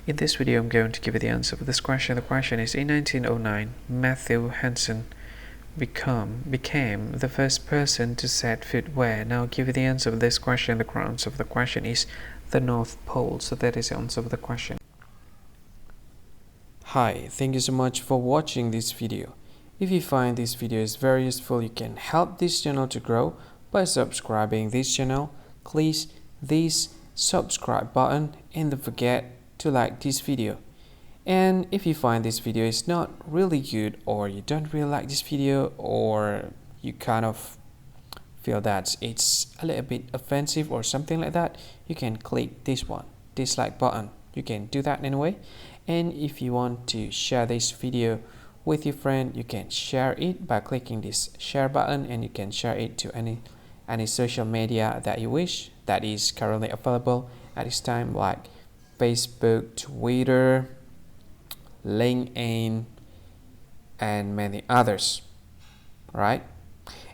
In this video, I'm going to give you the answer for this question. The question is, in 1909, Matthew Henson became the first person to set foot where? Now, I'll give you the answer for this question. The answer of the question is the North Pole. So that is the answer of the question. Hi, thank you so much for watching this video. If you find this video is very useful, you can help this channel to grow by subscribing this channel. Click this subscribe button and don't forget to like this video. And if you find this video is not really good, or you don't really like this video, or you kind of feel that it's a little bit offensive or something like that, you can click this one, dislike button. You can do that anyway. And if you want to share this video with your friend, you can share it by clicking this share button, and you can share it to any social media that you wish that is currently available at this time, like Facebook, Twitter, LinkedIn, and many others. Right?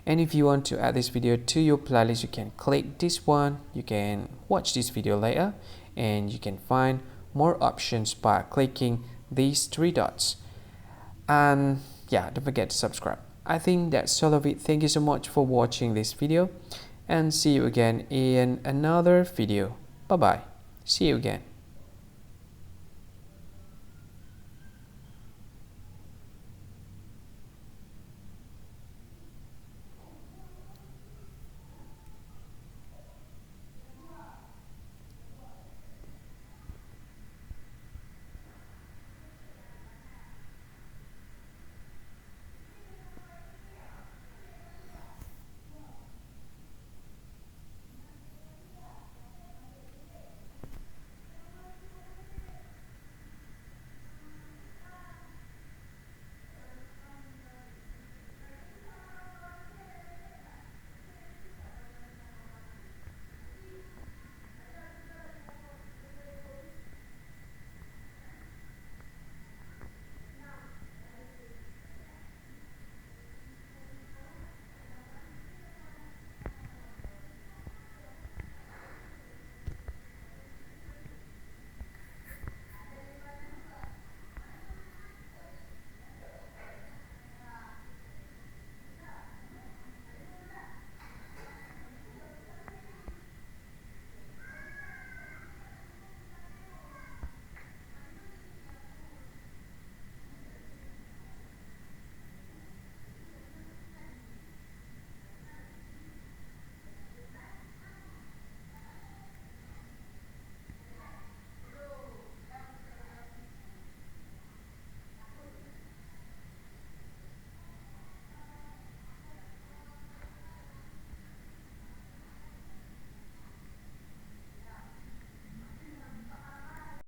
And if you want to add this video to your playlist, you can click this one. You can watch this video later, and you can find more options by clicking these three dots. And yeah, don't forget to subscribe. I think that's all of it. Thank you so much for watching this video, and see you again in another video. Bye bye. See you again.